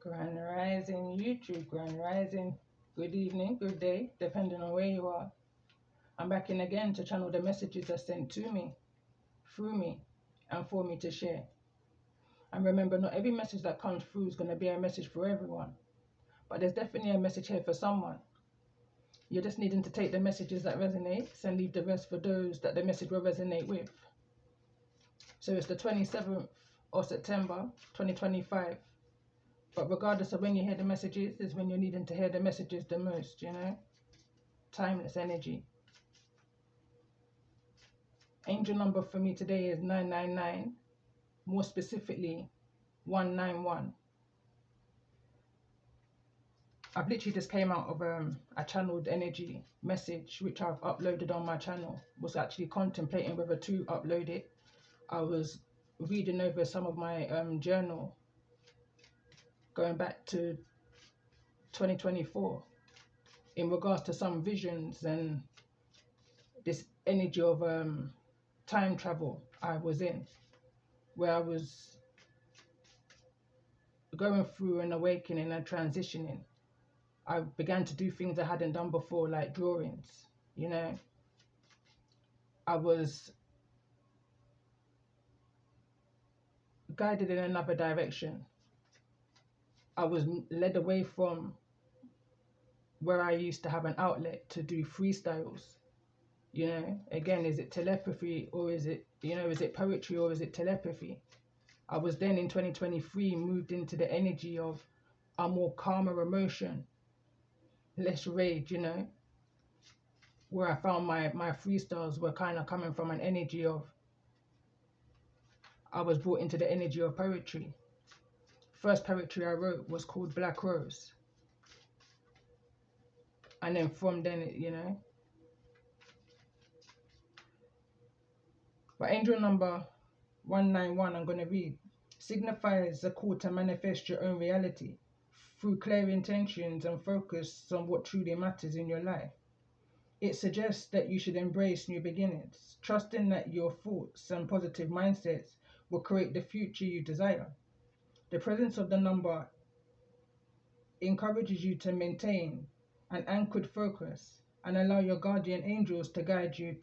Grand Rising YouTube, Grand Rising. Good evening, good day, depending on where you are. I'm back in again to channel the messages that are sent to me, through me, and for me to share. And remember, not every message that comes through is going to be a message for everyone, but there's definitely a message here for someone. You're just needing to take the messages that resonate and leave the rest for those that the message will resonate with. So it's the 27th of September, 2025. But regardless of when you hear the messages, is when you're needing to hear the messages the most, you know? Timeless energy. Angel number for me today is 999, more specifically 191. I've literally just came out of a channeled energy message which I've uploaded on my channel. Was actually contemplating whether to upload it. I was reading over some of my journal going back to 2024 in regards to some visions and this energy of time travel I was in, where I was going through an awakening and transitioning. I began to do things I hadn't done before, like drawings, you know. I was guided in another direction. I was led away from where I used to have an outlet to do freestyles. You know, again, is it telepathy or is it, you know, is it poetry or is it telepathy? I was then in 2023 moved into the energy of a more calmer emotion, less rage, you know, where I found my freestyles were kind of coming from an energy of, I was brought into the energy of poetry. First poetry I wrote was called Black Rose. And then from then, you know. But angel number 191, I'm going to read, signifies a call to manifest your own reality through clear intentions and focus on what truly matters in your life. It suggests that you should embrace new beginnings, trusting that your thoughts and positive mindsets will create the future you desire. The presence of the number encourages you to maintain an anchored focus and allow your guardian angels to guide you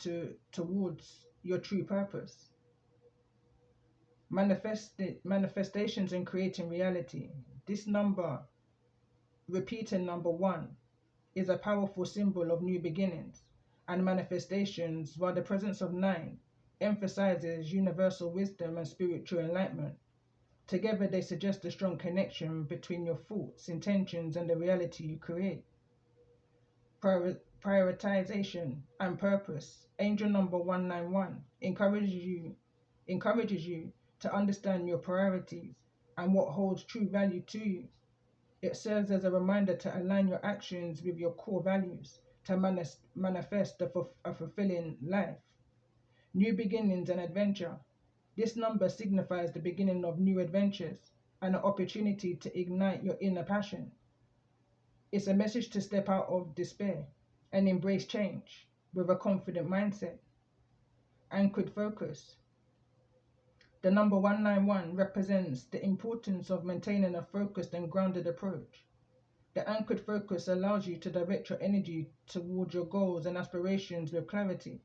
towards your true purpose. Manifestations and creating reality. This number, repeating number 1, is a powerful symbol of new beginnings and manifestations, while the presence of 9 emphasizes universal wisdom and spiritual enlightenment. Together, they suggest a strong connection between your thoughts, intentions, and the reality you create. Prioritization and purpose. Angel number 191 encourages you to understand your priorities and what holds true value to you. It serves as a reminder to align your actions with your core values to manifest a fulfilling life. New beginnings and adventure. This number signifies the beginning of new adventures and an opportunity to ignite your inner passion. It's a message to step out of despair and embrace change with a confident mindset. Anchored focus. The number 191 represents the importance of maintaining a focused and grounded approach. The anchored focus allows you to direct your energy towards your goals and aspirations with clarity.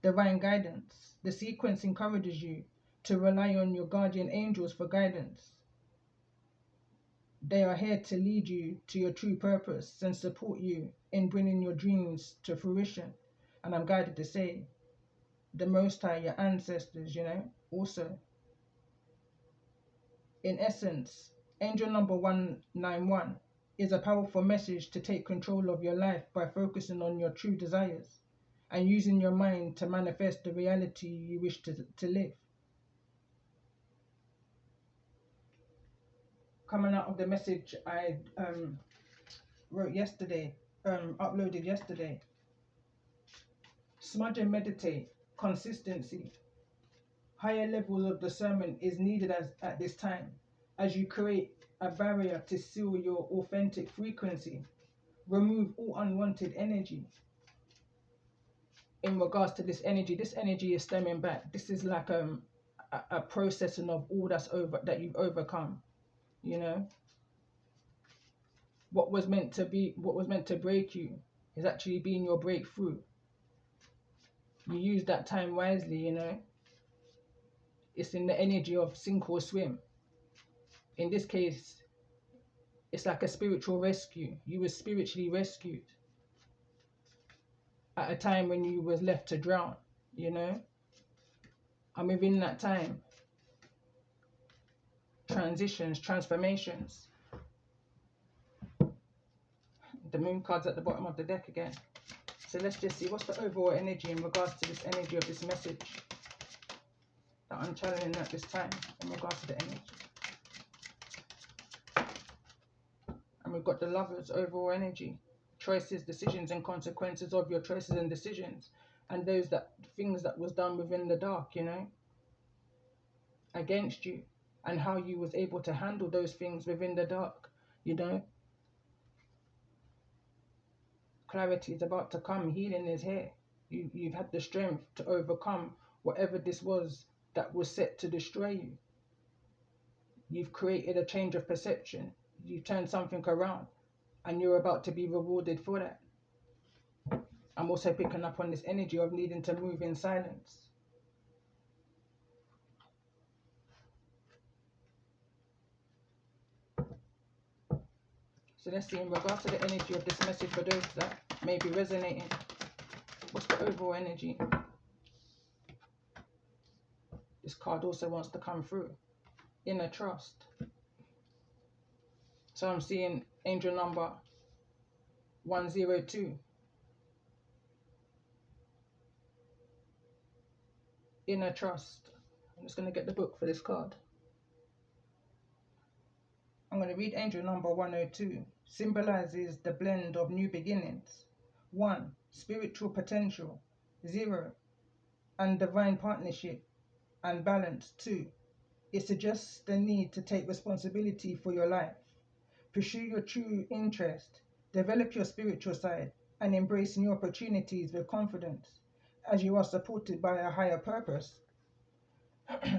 Divine guidance. The sequence encourages you to rely on your guardian angels for guidance. They are here to lead you to your true purpose and support you in bringing your dreams to fruition. And I'm guided to say, the Most High, your ancestors, you know, also. In essence, angel number 191 is a powerful message to take control of your life by focusing on your true desires and using your mind to manifest the reality you wish to live. Coming out of the message I wrote yesterday, uploaded yesterday, smudge and meditate, consistency. Higher levels of discernment is needed at this time as you create a barrier to seal your authentic frequency. Remove all unwanted energy. In regards to this energy is stemming back. This is like a processing of all that you've overcome, you know. what was meant to break you is actually being your breakthrough. You use that time wisely, you know. It's in the energy of sink or swim. In this case, it's like a spiritual rescue. You were spiritually rescued at a time when you was left to drown, you know. And within that time, transitions, transformations. The moon card's at the bottom of the deck again. So let's just see what's the overall energy in regards to this energy of this message that I'm channeling at this time in regards to the energy. And we've got the Lover's overall energy. Choices, decisions and consequences of your choices and decisions. And those things that was done within the dark, you know, against you. And how you was able to handle those things within the dark, you know. Clarity is about to come. Healing is here. You've had the strength to overcome whatever this was that was set to destroy you. You've created a change of perception. You've turned something around. And you're about to be rewarded for that. I'm also picking up on this energy of needing to move in silence. So let's see, in regards to the energy of this message for those that may be resonating, what's the overall energy? This card also wants to come through. Inner trust. So I'm seeing angel number 102. Inner trust. I'm just going to get the book for this card. I'm going to read angel number 102. Symbolizes the blend of new beginnings. 1. Spiritual potential. 0. And divine partnership and balance. 2. It suggests the need to take responsibility for your life. Pursue your true interest. Develop your spiritual side and embrace new opportunities with confidence as you are supported by a higher purpose.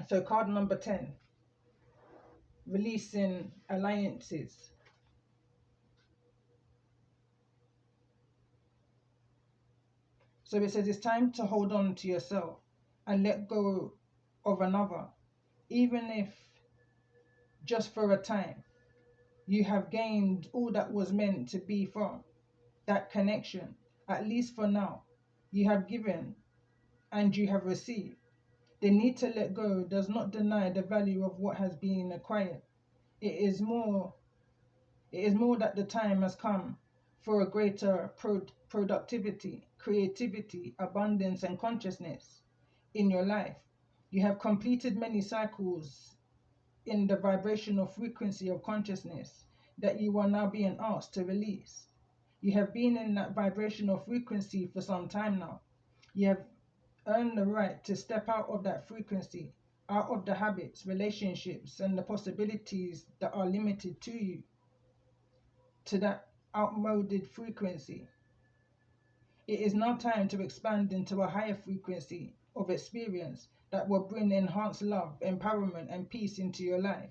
So card number 10. Releasing alliances. So it says it's time to hold on to yourself and let go of another, even if just for a time. You have gained all that was meant to be from that connection, at least for now. You have given and you have received. The need to let go does not deny the value of what has been acquired. It is more that the time has come for a greater productivity, creativity, abundance, and consciousness in your life. You have completed many cycles in the vibrational frequency of consciousness that you are now being asked to release. You have been in that vibrational frequency for some time now. You have earned the right to step out of that frequency, out of the habits, relationships, and the possibilities that are limited to you, to that outmoded frequency. It is now time to expand into a higher frequency of experience that will bring enhanced love, empowerment, and peace into your life.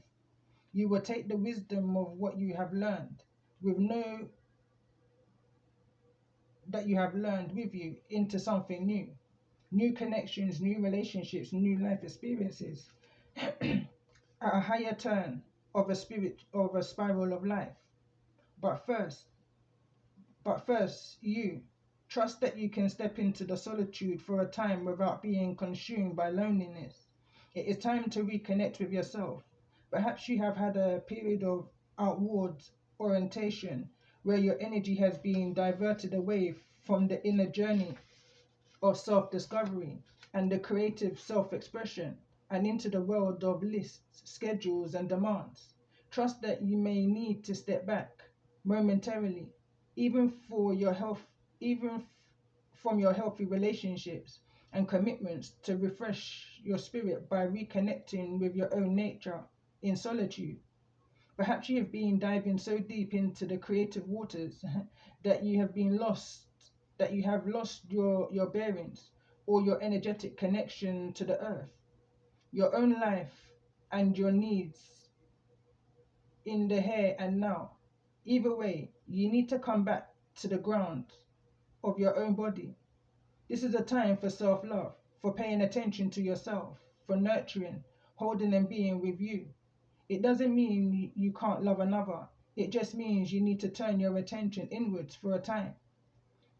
You will take the wisdom of what you have learned with you into something new. New connections, new relationships, new life experiences at a higher turn of a spiral of life. But first, you trust that you can step into the solitude for a time without being consumed by loneliness. It is time to reconnect with yourself. Perhaps you have had a period of outward orientation where your energy has been diverted away from the inner journey of self-discovery and the creative self-expression and into the world of lists, schedules, and demands. Trust that you may need to step back momentarily, even from your healthy relationships and commitments, to refresh your spirit by reconnecting with your own nature in solitude. Perhaps you have been diving so deep into the creative waters that you have lost your bearings or your energetic connection to the earth, your own life, and your needs in the here and now. Either way, you need to come back to the ground of your own body. This is a time for self-love, for paying attention to yourself, for nurturing, holding and being with you. It doesn't mean you can't love another. It just means you need to turn your attention inwards for a time,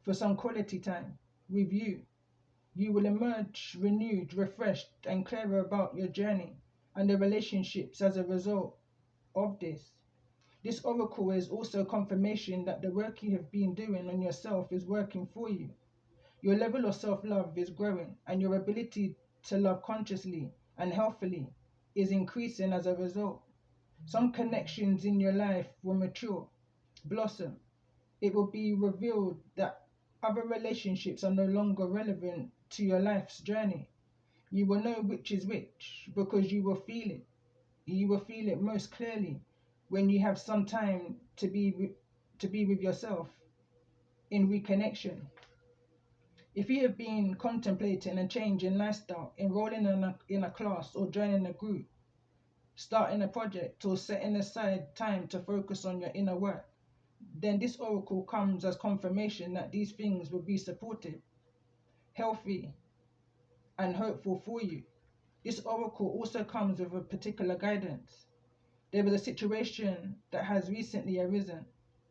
for some quality time with you. You will emerge renewed, refreshed, and clearer about your journey and the relationships as a result of this. This oracle is also confirmation that the work you have been doing on yourself is working for you. Your level of self-love is growing, and your ability to love consciously and healthily is increasing as a result. Some connections in your life will mature, blossom. It will be revealed that other relationships are no longer relevant to your life's journey. You will know which is which because you will feel it. You will feel it most clearly when you have some time to be with yourself in reconnection. If you have been contemplating a change in lifestyle, enrolling in a class or joining a group, starting a project or setting aside time to focus on your inner work, then this oracle comes as confirmation that these things will be supportive, healthy, and hopeful for you. This oracle also comes with a particular guidance. There is a situation that has recently arisen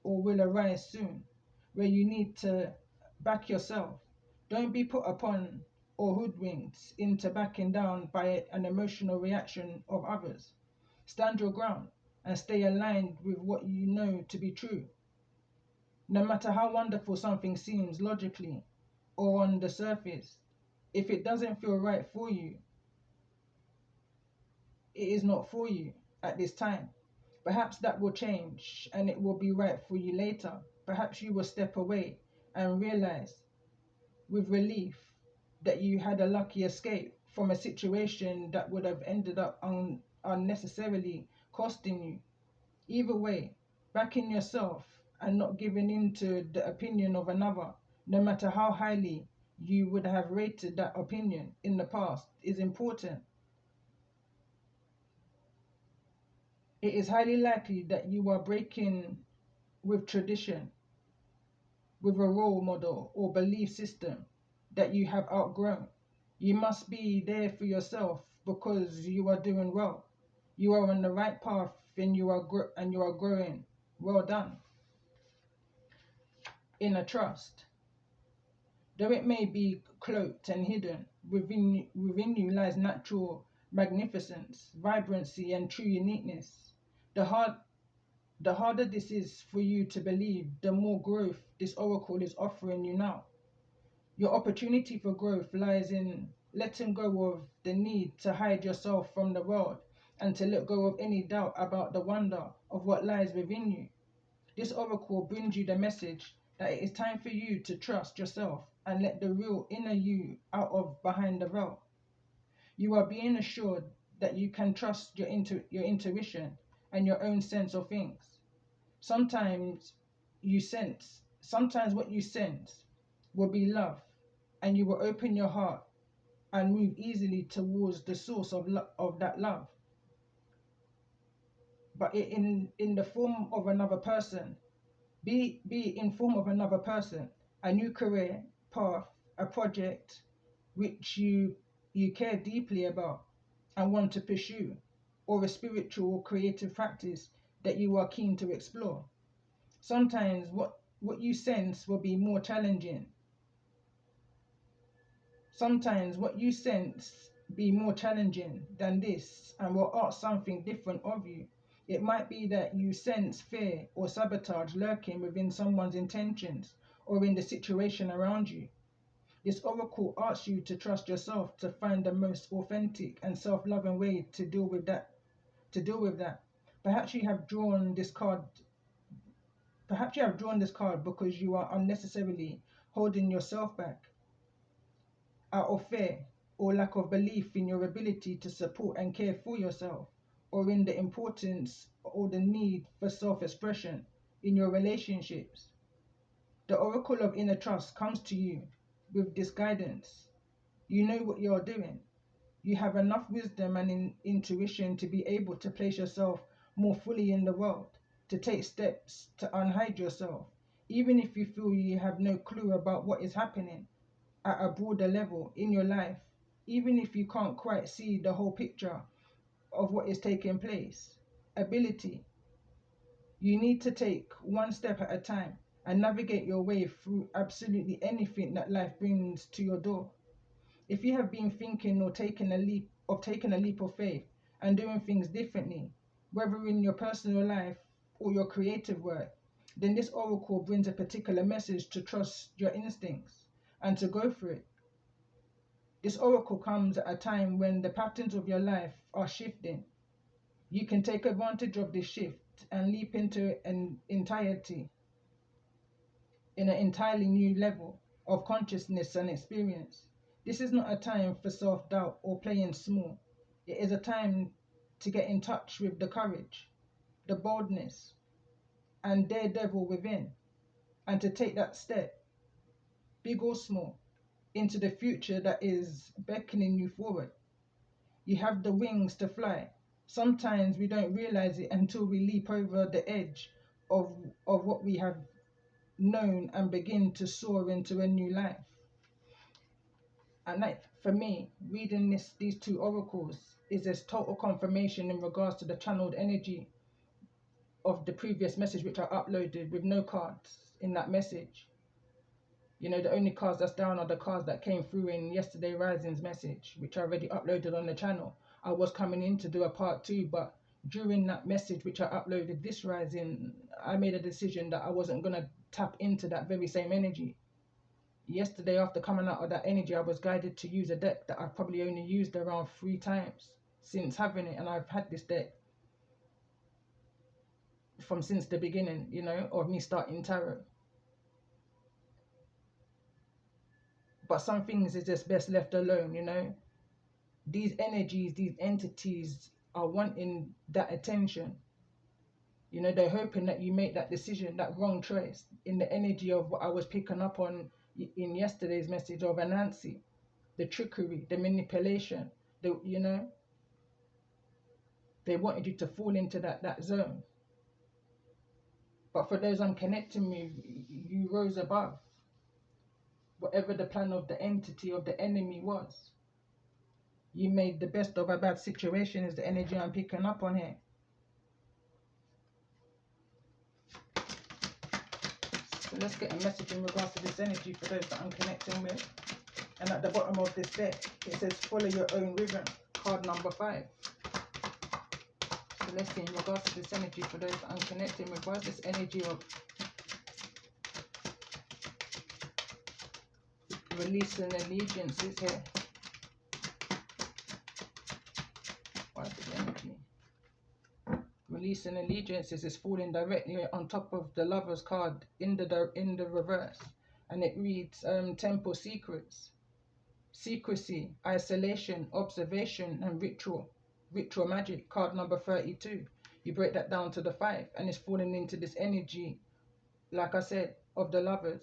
or will arise soon where you need to back yourself. Don't be put upon or hoodwinked into backing down by an emotional reaction of others. Stand your ground and stay aligned with what you know to be true. No matter how wonderful something seems logically or on the surface, if it doesn't feel right for you, it is not for you at this time. Perhaps that will change and it will be right for you later. Perhaps you will step away and realize with relief that you had a lucky escape from a situation that would have ended up unnecessarily costing you. Either way, backing yourself and not giving in to the opinion of another, no matter how highly you would have rated that opinion in the past, is important. It is highly likely that you are breaking with tradition, with a role model or belief system that you have outgrown. You must be there for yourself because you are doing well. You are on the right path and you are growing. Well done. Inner trust. Though it may be cloaked and hidden, within you lies natural magnificence, vibrancy, and true uniqueness. The hard The harder this is for you to believe, the more growth this oracle is offering you now. Your opportunity for growth lies in letting go of the need to hide yourself from the world and to let go of any doubt about the wonder of what lies within you. This oracle brings you the message that it is time for you to trust yourself and let the real inner you out of behind the veil. You are being assured that you can trust your intuition and your own sense of things. Sometimes what you sense will be love, and you will open your heart and move easily towards the source of that love. But in the form of another person, be in form of another person, a new career path, a project which you care deeply about and want to pursue, or a spiritual or creative practice that you are keen to explore. Sometimes what you sense will be more challenging. Sometimes what you sense be more challenging than this and will ask something different of you. It might be that you sense fear or sabotage lurking within someone's intentions or in the situation around you. This oracle asks you to trust yourself to find the most authentic and self-loving way to deal with that. Perhaps you have drawn this card because you are unnecessarily holding yourself back out of fear or lack of belief in your ability to support and care for yourself, or in the importance or the need for self-expression in your relationships. The oracle of inner trust comes to you with this guidance. You know what you are doing. You have enough wisdom and intuition to be able to place yourself more fully in the world, to take steps to unhide yourself, even if you feel you have no clue about what is happening at a broader level in your life, even if you can't quite see the whole picture of what is taking place. Ability. You need to take one step at a time and navigate your way through absolutely anything that life brings to your door. If you have been thinking or taking a leap of faith and doing things differently, whether in your personal life or your creative work, then this oracle brings a particular message to trust your instincts and to go for it. This oracle comes at a time when the patterns of your life are shifting. You can take advantage of this shift and leap into an entirely new level of consciousness and experience. This is not a time for self-doubt or playing small. It is a time to get in touch with the courage, the boldness, and daredevil within, and to take that step, big or small, into the future that is beckoning you forward. You have the wings to fly. Sometimes we don't realize it until we leap over the edge of what we have known and begin to soar into a new life. And that, for me, reading these two oracles is this total confirmation in regards to the channeled energy of the previous message which I uploaded with no cards in that message. You know, the only cards that's down are the cards that came through in yesterday Rising's message, which I already uploaded on the channel. I was coming in to do a part 2, but during that message which I uploaded this Rising, I made a decision that I wasn't going to tap into that very same energy. Yesterday, after coming out of that energy, I was guided to use a deck that I've probably only used around 3 times since having it, and I've had this deck since the beginning, you know, of me starting tarot. But some things is just best left alone, you know. These energies, these entities are wanting that attention. You know, they're hoping that you make that decision, that wrong choice, in the energy of what I was picking up on in yesterday's message of Anansi, the trickery, the manipulation, you know, they wanted you to fall into that zone. But for those I'm connecting with, you rose above whatever the plan of the entity of the enemy was. You made the best of a bad situation is the energy I'm picking up on here. So let's get a message in regards to this energy for those that I'm connecting with. And at the bottom of this deck, it says follow your own rhythm, card number 5. So let's see in regards to this energy for those that I'm connecting with. Why is this energy of releasing allegiances here? Why is this energy? Releasing allegiances is falling directly on top of the Lover's card in the reverse, and it reads temple secrets, secrecy, isolation, observation, and ritual magic, card number 32. You break that down to the 5, and it's falling into this energy, like I said, of the Lovers.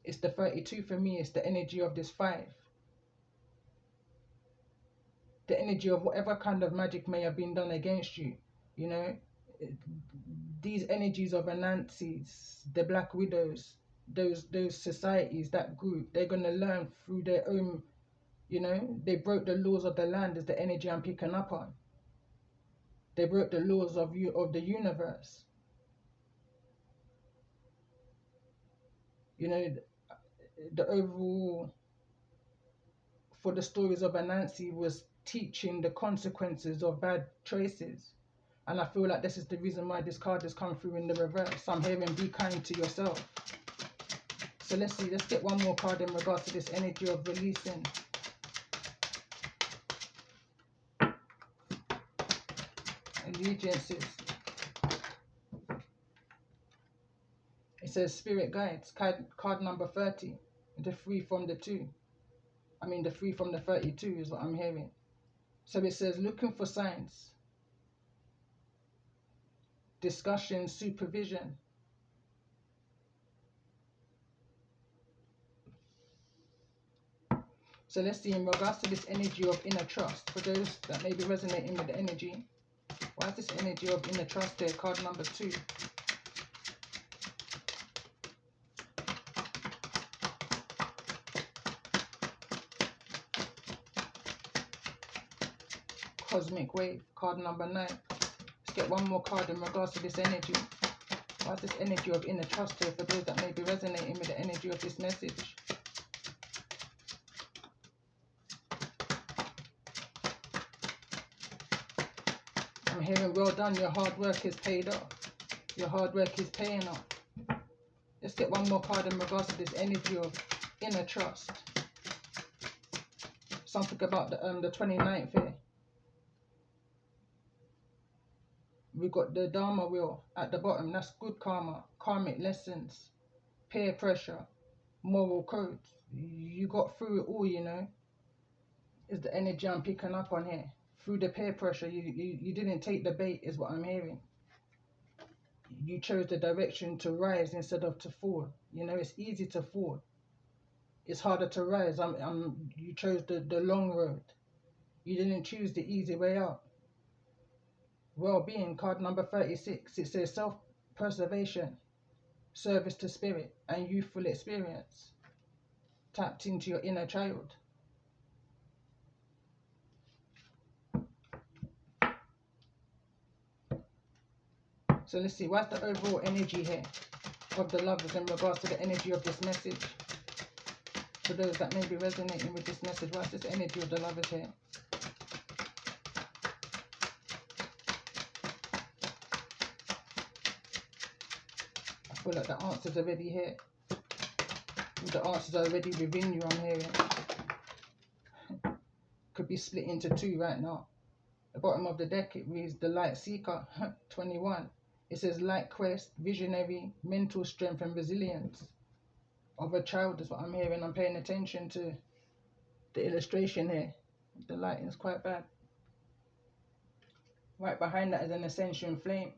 It's the 32 for me. It's the energy of this 5. The energy of whatever kind of magic may have been done against you, you know, these energies of Anansis, the Black Widows, those societies, that group, they're going to learn through their own, you know, they broke the laws of the land is the energy I'm picking up on. They broke the laws of the universe. You know, the overall for the stories of Anansi was teaching the consequences of bad choices. And I feel like this is the reason why this card has come through in the reverse. I'm hearing be kind to yourself. So let's see, let's get one more card in regards to this energy of releasing. Allegiances. It says Spirit Guides, card number 30. The 3 from the 2. I mean the 3 from the 32 is what I'm hearing. So it says looking for signs, discussion, supervision. So let's see in regards to this energy of inner trust, for those that may be resonating with the energy Why is this energy of inner trust there? Card number 2. Cosmic wave. Card number 9. Let's get one more card in regards to this energy. Why is this energy of inner trust here for those that may be resonating with the energy of this message? I'm hearing well done, your hard work is paid off. Your hard work is paying off. Let's get one more card in regards to this energy of inner trust. Something about the 29th here. We've got the Dharma wheel at the bottom. That's good karma, karmic lessons, peer pressure, moral codes. You got through it all, you know. Is the energy I'm picking up on here. Through the peer pressure, you didn't take the bait, is what I'm hearing. You chose the direction to rise instead of to fall. You know, it's easy to fall. It's harder to rise. You chose the long road. You didn't choose the easy way out. Well-being, card number 36. It says self-preservation, service to spirit, and youthful experience. Tapped into your inner child. So let's see, what's the overall energy here of the lovers in regards to the energy of this message? For those that may be resonating with this message, what's this energy of the lovers here? I feel like the answer's already here. The answer's already within you, I'm hearing. Could be split into 2 right now. The bottom of the deck, it reads the Light Seeker, 21. It says light quest, visionary, mental strength and resilience of a child is what I'm hearing. I'm paying attention to the illustration here. The lighting is quite bad. Right behind that is an ascension flame.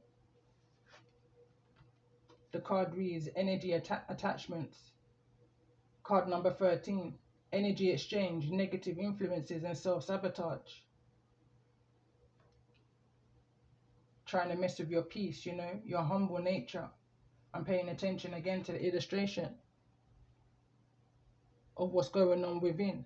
The card reads energy attachments. Card number 13. Energy exchange, negative influences and self-sabotage. Trying to mess with your peace, you know, your humble nature. I'm paying attention again to the illustration of what's going on within.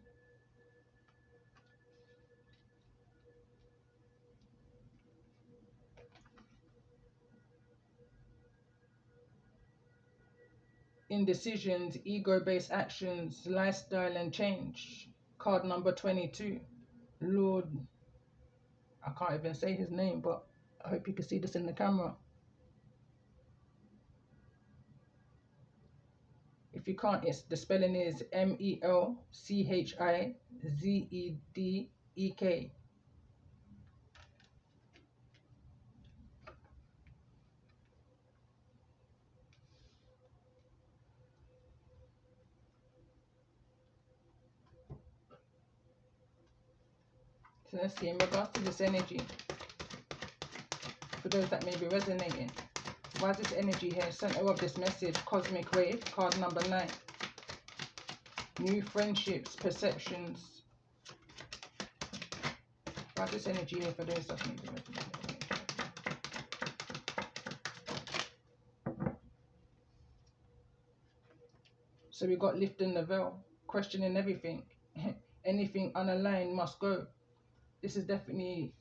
Indecisions, ego-based actions, lifestyle and change. Card number 22. Lord, I can't even say his name, but I hope you can see this in the camera. If you can't, the spelling is Melchizedek. So let's see, in regards to this energy, for those that may be resonating, why is this energy here? Center of this message, cosmic wave, card number 9. New friendships, perceptions. Why is this energy here for those that may be resonating? So we got lifting the veil, questioning everything. Anything unaligned must go. This is definitely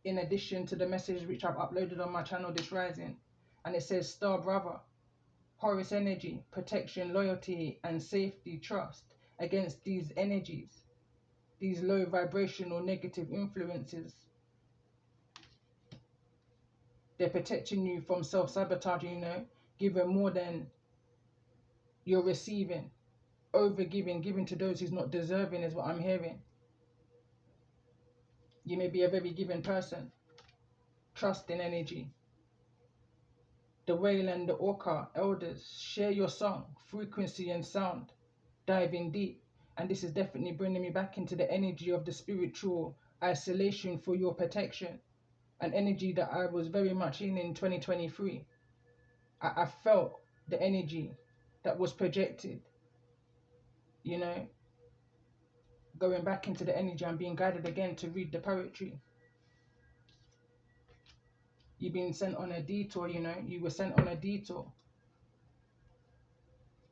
in addition to the message which I've uploaded on my channel this rising. And it says Star Brother, Horus energy, protection, loyalty and safety, trust against these energies, these low vibrational negative influences. They're protecting you from self-sabotage, you know, giving more than you're receiving, over giving to those who's not deserving is what I'm hearing. You may be a very giving person. Trust in energy. The whale and the orca, elders, share your song, frequency and sound, dive in deep. And this is definitely bringing me back into the energy of the spiritual isolation for your protection. An energy that I was very much in 2023. I felt the energy that was projected, you know, going back into the energy. I'm being guided again to read the poetry. You've been sent on a detour, you know. You were sent on a detour.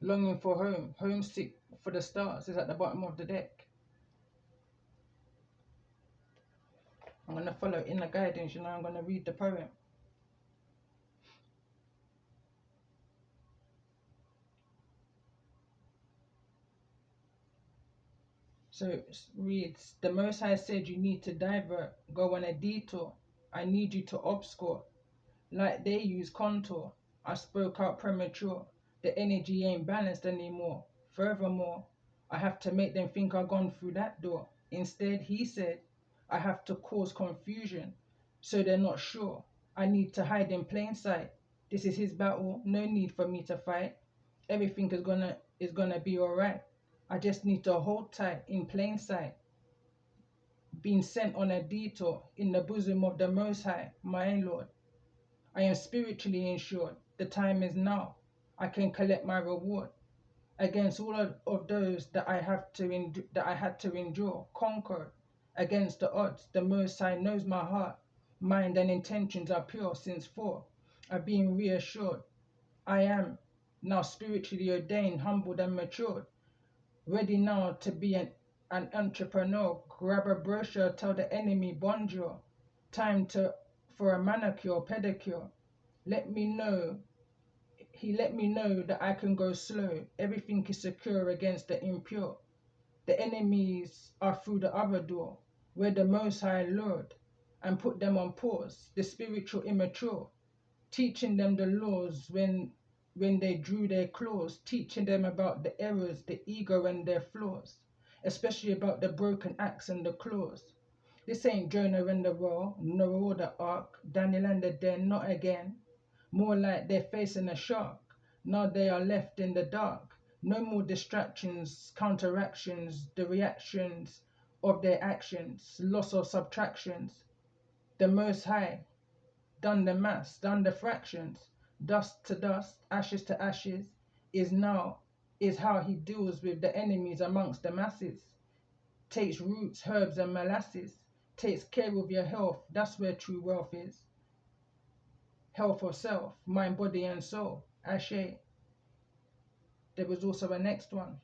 Longing for home. Homesick for the stars is at the bottom of the deck. I'm going to follow inner guidance, you know. I'm going to read the poem. So it reads, the Most High said you need to divert, go on a detour. I need you to obscure, like they use contour. I spoke out premature. The energy ain't balanced anymore. Furthermore, I have to make them think I've gone through that door. Instead, he said, I have to cause confusion, so they're not sure. I need to hide in plain sight. This is his battle, no need for me to fight. Everything is gonna be alright. I just need to hold tight in plain sight. Being sent on a detour in the bosom of the Most High, my Lord. I am spiritually insured. The time is now. I can collect my reward against all of those that I have to that I had to endure, conquered against the odds. The Most High knows my heart, mind, and intentions are pure. Since I've been reassured. I am now spiritually ordained, humbled, and matured. Ready now to be an entrepreneur. Grab a brochure, tell the enemy bonjour. Time for a manicure, pedicure. Let me know. He let me know that I can go slow. Everything is secure against the impure. The enemies are through the other door, where the Most High lured and put them on pause. The spiritual immature, teaching them the laws when they drew their claws, teaching them about the errors, the ego and their flaws, especially about the broken axe and the claws. This ain't Jonah and the whale, nor the ark, Daniel and the den, not again. More like they're facing a shark. Now they are left in the dark. No more distractions, counteractions, the reactions of their actions, loss or subtractions. The Most High done the mass, done the fractions, dust to dust, ashes to ashes, is how he deals with the enemies amongst the masses. Takes roots, herbs and molasses, takes care of your health, that's where true wealth is. Health of self, mind, body and soul, Ashe. There was also a next one.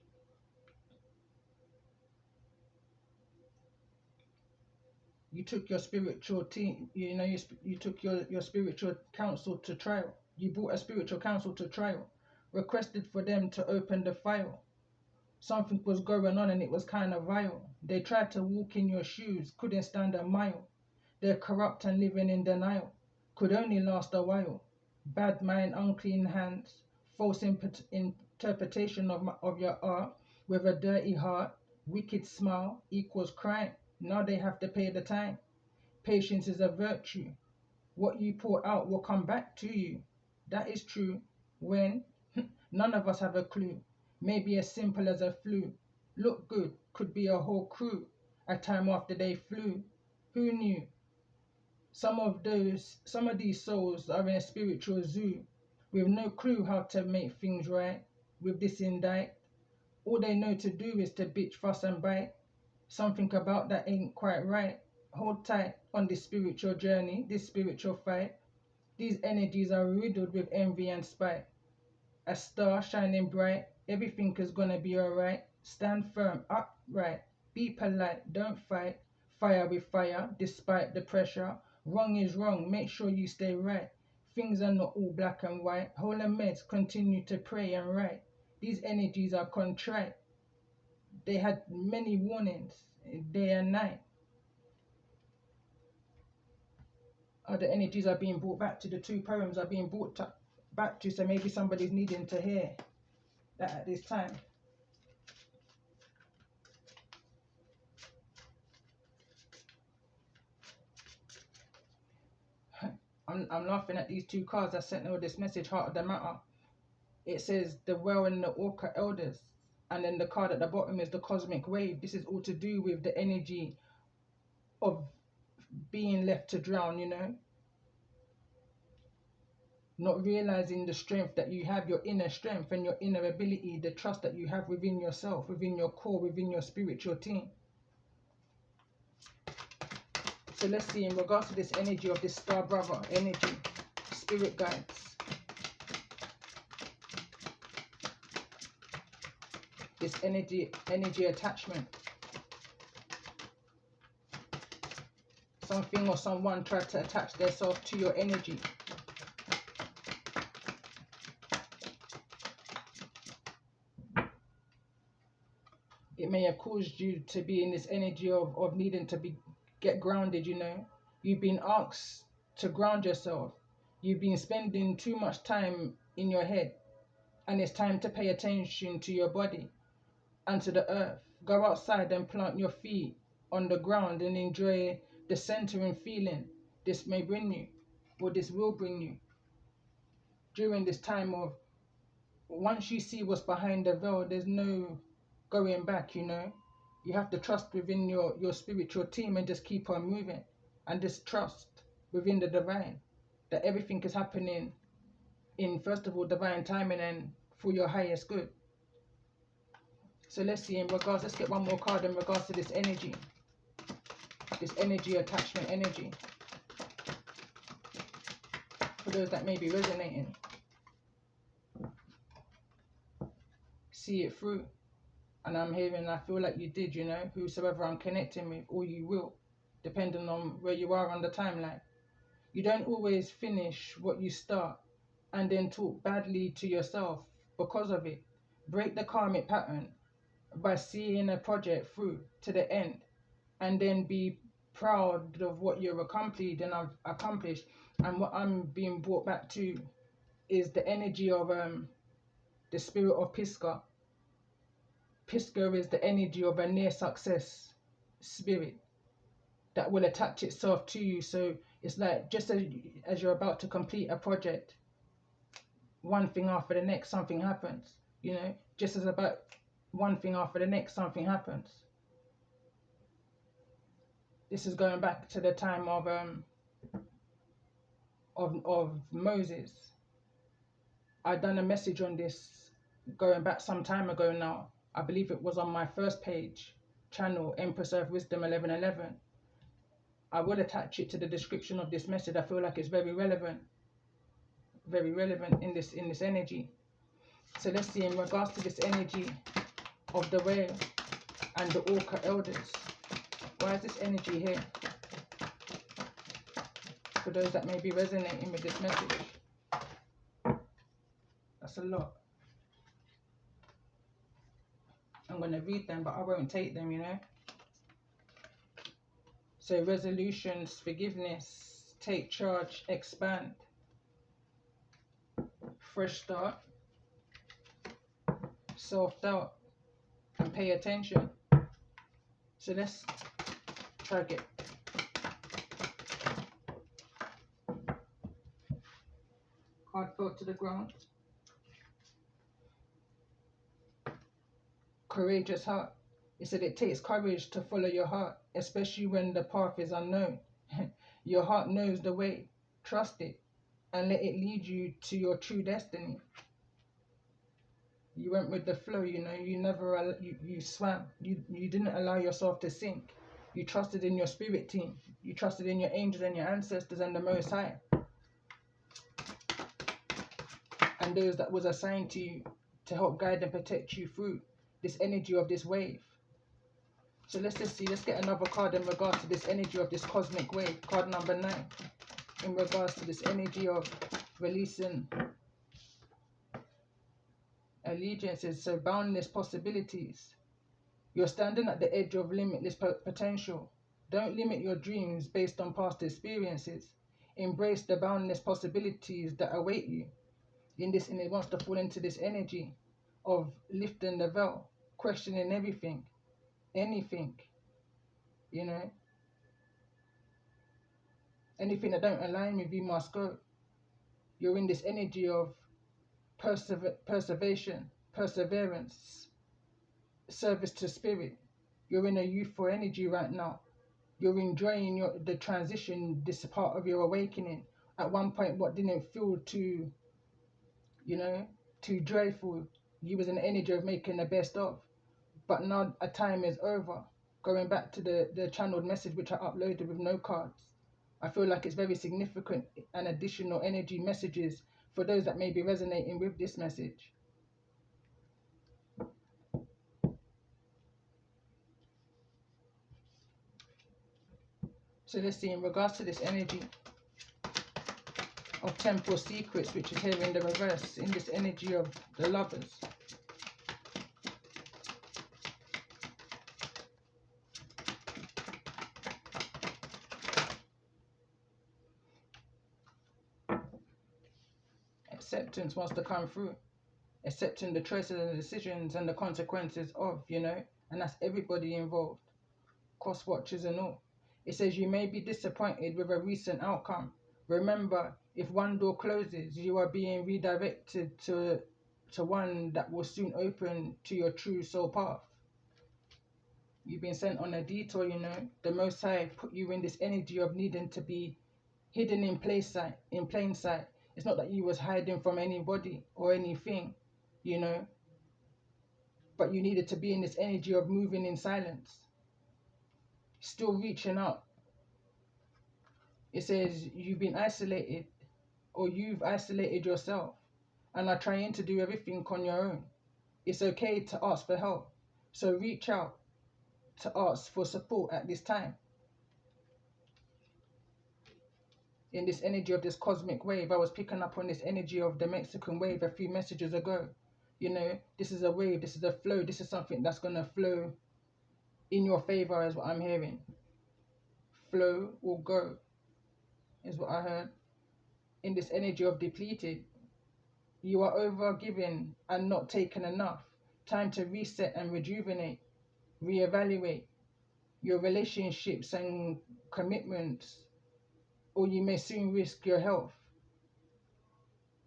You took your spiritual team, you took your spiritual counsel to trial. You brought a spiritual counsel to trial, requested for them to open the file. Something was going on and it was kind of vile. They tried to walk in your shoes, couldn't stand a mile. They're corrupt and living in denial, could only last a while. Bad mind, unclean hands, false interpretation of your art, with a dirty heart, wicked smile equals crime. Now they have to pay the time. Patience is a virtue. What you pour out will come back to you. That is true. When? None of us have a clue. Maybe as simple as a flu. Look good, could be a whole crew. A time after they flew. Who knew? Some of these souls are in a spiritual zoo, with no clue how to make things right. With this indict, all they know to do is to bitch, fuss and bite. Something about that ain't quite right. Hold tight on this spiritual journey, this spiritual fight. These energies are riddled with envy and spite. A star shining bright, everything is gonna be alright. Stand firm, upright, be polite, don't fight. Fire with fire, despite the pressure. Wrong is wrong, make sure you stay right. Things are not all black and white. Whole meds continue to pray and write. These energies are contrite. They had many warnings, day and night. Other energies are being brought back to the two poems are being brought back to, so maybe somebody's needing to hear that at this time. I'm laughing at these two cards that sent me this message, Heart of the Matter. It says the Whale and the Orca Elders, and then the card at the bottom is the Cosmic Wave. This is all to do with the energy of being left to drown, not realizing the strength that you have, your inner strength and your inner ability, the trust that you have within yourself, within your core, within your spiritual team. So let's see, in regards to this energy of this star brother energy, spirit guides, this energy attachment. Something or someone tried to attach themselves to your energy. It may have caused you to be in this energy of needing to get grounded, you know. You've been asked to ground yourself. You've been spending too much time in your head, and it's time to pay attention to your body and to the earth. Go outside and plant your feet on the ground and enjoy the centering feeling this may bring you, or this will bring you during this time of, once you see what's behind the veil, there's no going back, you know. You have to trust within your spiritual team and just keep on moving, and just trust within the divine that everything is happening in, first of all, divine timing and for your highest good. So let's see, in regards, let's get one more card in regards to this energy attachment energy, for those that may be resonating. See it through. And I'm hearing, I feel like you did, you know, whosoever I'm connecting with, or you will, depending on where you are on the timeline. You don't always finish what you start and then talk badly to yourself because of it. Break the karmic pattern by seeing a project through to the end, and then be proud of what you've accomplished and I've accomplished. And what I'm being brought back to is the energy of the spirit of Pisca. Pisca is the energy of a near success spirit that will attach itself to you. So it's like, just as you're about to complete a project, one thing after the next, something happens. You know, just as about one thing after the next, something happens. This is going back to the time of Moses. I done a message on this going back some time ago now. I believe it was on my first page channel, Empress Earth Wisdom 1111. I will attach it to the description of this message. I feel like it's very relevant in this energy. So let's see, in regards to this energy of the whale and the orca elders, why is this energy here? For those that may be resonating with this message. That's a lot. I'm going to read them, but I won't take them, you know. So resolutions, forgiveness, take charge, expand, fresh start, self-doubt, and pay attention. So let's try to get card fell to the ground. Courageous heart. It said it takes courage to follow your heart, especially when the path is unknown. Your heart knows the way. Trust it and let it lead you to your true destiny. You went with the flow, you know. You never, you swam. You didn't allow yourself to sink. You trusted in your spirit team. You trusted in your angels and your ancestors and the Most High, and those that was assigned to you to help guide and protect you through this energy of this wave. So let's just see, let's get another card in regards to this energy of this cosmic wave. Card number 9, in regards to this energy of releasing allegiances, so boundless possibilities. You're standing at the edge of limitless potential. Don't limit your dreams based on past experiences. Embrace the boundless possibilities that await you. And it wants to fall into this energy of lifting the veil, questioning everything, anything, you know. Anything that don't align with you must go. You're in this energy of perseverance, service to spirit. You're in a youthful energy right now. You're enjoying the transition, this part of your awakening. At one point, what didn't feel too, you know, too joyful, you was in the energy of making the best of. But now a time is over. Going back to the channeled message which I uploaded with no cards, I feel like it's very significant and additional energy messages for those that may be resonating with this message. So let's see, in regards to this energy of temporal secrets, which is here in the reverse, in this energy of the lovers. Acceptance wants to come through. Accepting the choices and the decisions and the consequences of, and that's everybody involved, cross watchers and all. It says you may be disappointed with a recent outcome. Remember, if one door closes, you are being redirected to one that will soon open to your true soul path. You've been sent on a detour, The Most High put you in this energy of needing to be hidden in plain sight. It's not that you was hiding from anybody or anything, but you needed to be in this energy of moving in silence, still reaching out. It says you've been isolated, or you've isolated yourself and are trying to do everything on your own. It's okay to ask for help. So reach out to ask for support at this time. In this energy of this cosmic wave, I was picking up on this energy of the Mexican wave a few messages ago. This is a wave, this is a flow, this is something that's going to flow in your favor, is what I'm hearing. Flow or go is what I heard. In this energy of depleted, you are over-giving and not taking enough. Time to reset and rejuvenate, reevaluate your relationships and commitments, or you may soon risk your health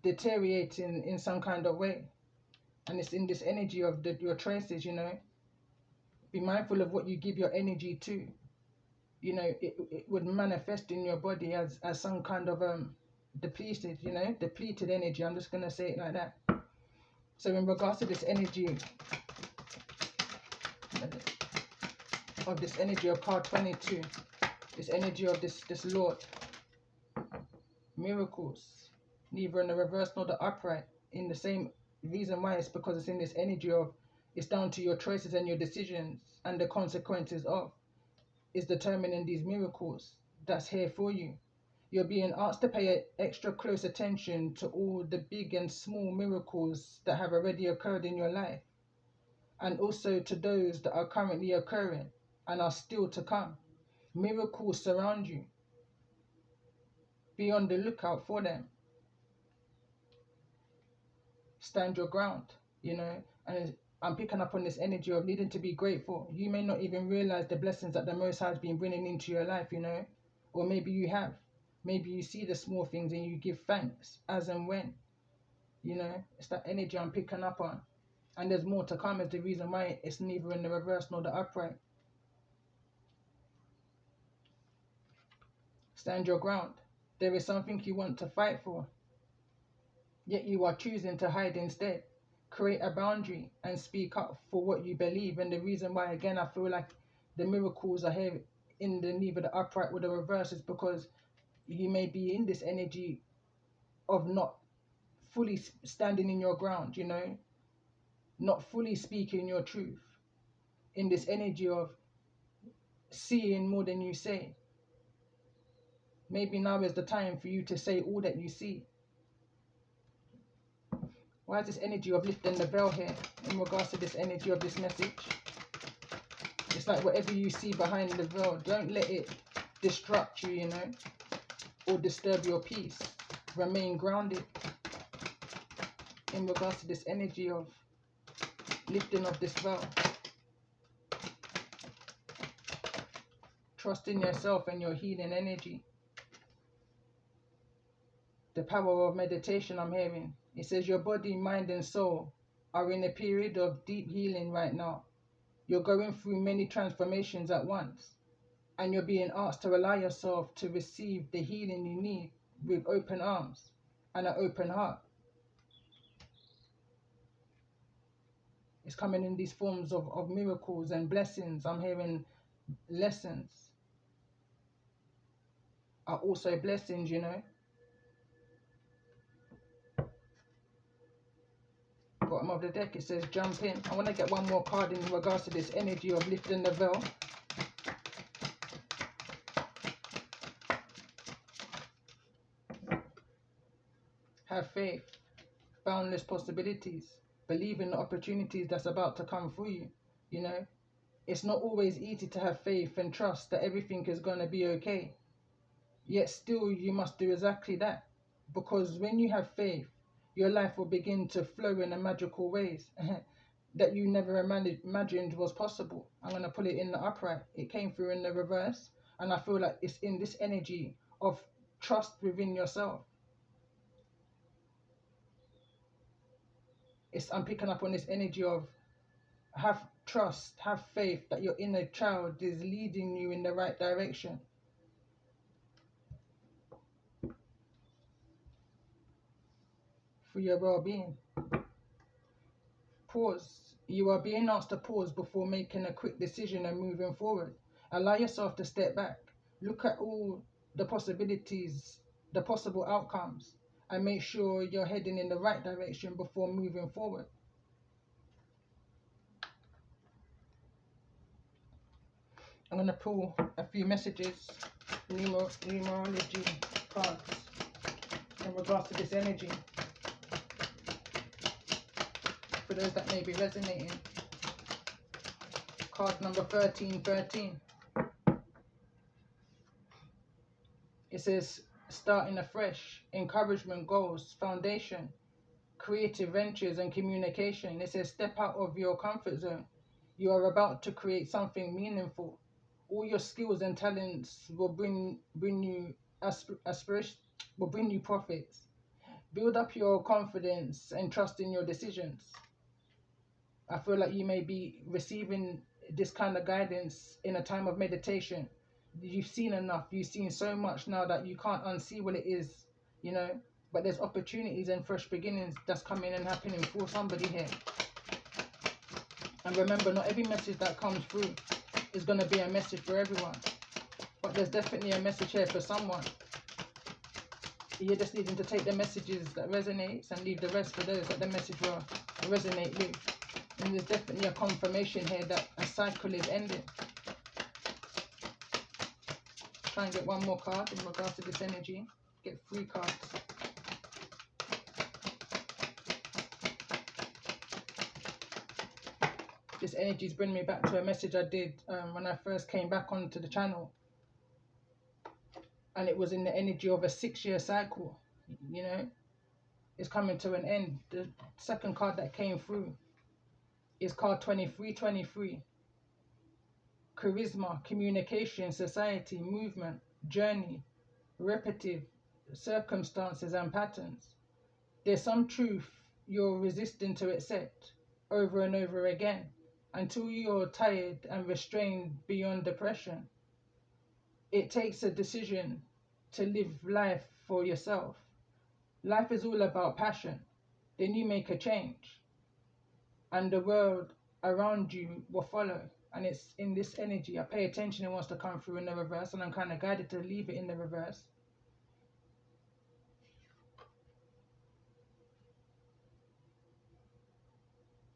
deteriorating in some kind of way. And it's in this energy of your choices, Be mindful of what you give your energy to. It would manifest in your body as some kind of depleted energy. I'm just going to say it like that. So in regards to this energy of Prt1, this energy of this Lord, miracles, neither in the reverse nor the upright. In the same reason why, it's because it's in this energy of, it's down to your choices and your decisions, and the consequences of is determining these miracles that's here for you. You're being asked to pay extra close attention to all the big and small miracles that have already occurred in your life, and also to those that are currently occurring and are still to come. Miracles surround you. Be on the lookout for them. Stand your ground, and I'm picking up on this energy of needing to be grateful. You may not even realize the blessings that the Most High has been bringing into your life, or maybe you have. Maybe you see the small things and you give thanks as and when, it's that energy I'm picking up on. And there's more to come, is the reason why it's neither in the reverse nor the upright. Stand your ground. There is something you want to fight for, yet you are choosing to hide instead. Create a boundary and speak up for what you believe. And the reason why, again, I feel like the miracles are here in the neither the upright or the reverse is because you may be in this energy of not fully standing in your ground, not fully speaking your truth. In this energy of seeing more than you say. Maybe now is the time for you to say all that you see. Why is this energy of lifting the veil here in regards to this energy of this message? It's like whatever you see behind the veil, don't let it distract you, or disturb your peace. Remain grounded in regards to this energy of lifting of this veil. Trust in yourself and your healing energy. The power of meditation I'm hearing. It says your body, mind and soul are in a period of deep healing right now. You're going through many transformations at once, and you're being asked to allow yourself to receive the healing you need with open arms and an open heart. It's coming in these forms of miracles and blessings. I'm hearing lessons are also blessings, you know. Bottom of the deck, it says jump in. I want to get one more card in regards to this energy of lifting the veil. Have faith, boundless possibilities, believe in the opportunities that's about to come through you. You know, it's not always easy to have faith and trust that everything is going to be okay. Yet still you must do exactly that. Because when you have faith, your life will begin to flow in a magical ways that you never imagined was possible. I'm going to put it in the upright. It came through in the reverse. And I feel like it's in this energy of trust within yourself. I'm picking up on this energy of have trust, have faith that your inner child is leading you in the right direction. For your well-being. Pause. You are being asked to pause before making a quick decision and moving forward. Allow yourself to step back. Look at all the possibilities, the possible outcomes, and make sure you're heading in the right direction before moving forward. I'm going to pull a few messages, numerology cards in regards to this energy. For those that may be resonating. Card number 1313. It says starting afresh, encouragement, goals, foundation, creative ventures and communication. It says step out of your comfort zone. You are about to create something meaningful. All your skills and talents will bring you aspiration, will bring you profits. Build up your confidence and trust in your decisions. I feel like you may be receiving this kind of guidance in a time of meditation. You've seen enough, you've seen so much now that you can't unsee what it is, you know. But there's opportunities and fresh beginnings that's coming and happening for somebody here. And remember, not every message that comes through is going to be a message for everyone. But there's definitely a message here for someone. You're just needing to take the messages that resonates and leave the rest for those that the message will resonate with. And there's definitely a confirmation here that a cycle is ending. Try and get one more card in regards to this energy. Get 3 cards. This energy is bringing me back to a message I did when I first came back onto the channel. And it was in the energy of a 6-year cycle. You know, it's coming to an end. The second card that came through is card 2323. Charisma, communication, society, movement, journey, repetitive circumstances and patterns. There's some truth you're resisting to accept over and over again until you're tired and restrained beyond depression. It takes a decision to live life for yourself. Life is all about passion. Then you make a change and the world around you will follow. And it's in this energy. I pay attention, it wants to come through in the reverse, and I'm kind of guided to leave it in the reverse.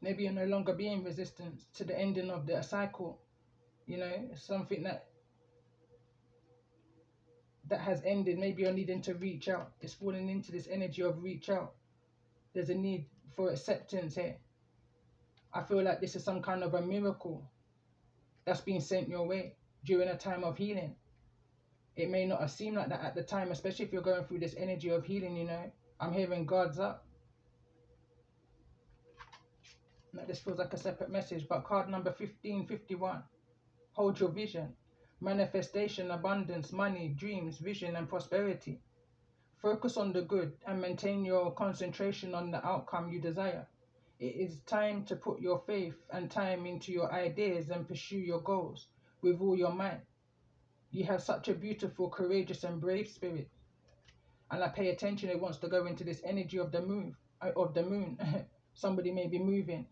Maybe you're no longer being resistant to the ending of the cycle. You know, something that has ended. Maybe you're needing to reach out. It's falling into this energy of reach out. There's a need for acceptance here. I feel like this is some kind of a miracle that's being sent your way during a time of healing. It may not have seemed like that at the time, especially if you're going through this energy of healing, you know. I'm hearing God's up. Now, this feels like a separate message, but card number 1551. Hold your vision. Manifestation, abundance, money, dreams, vision, and prosperity. Focus on the good and maintain your concentration on the outcome you desire. It is time to put your faith and time into your ideas and pursue your goals with all your might. You have such a beautiful, courageous, and brave spirit. And I pay attention, it wants to go into this energy of the moon. Somebody may be moving.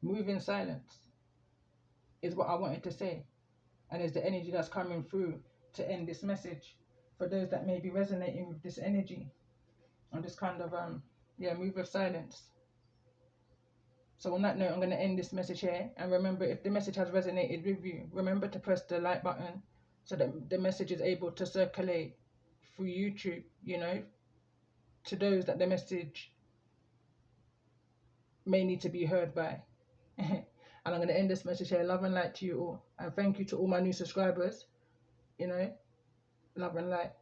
Move in silence is what I wanted to say. and is the energy that's coming through to end this message for those that may be resonating with this energy. And just kind of yeah, move with silence. So on that note, I'm going to end this message here. And remember, if the message has resonated with you, remember to press the like button so that the message is able to circulate through YouTube, you know, to those that the message may need to be heard by. And I'm going to end this message here. Love and light to you all. And thank you to all my new subscribers, you know, love and light.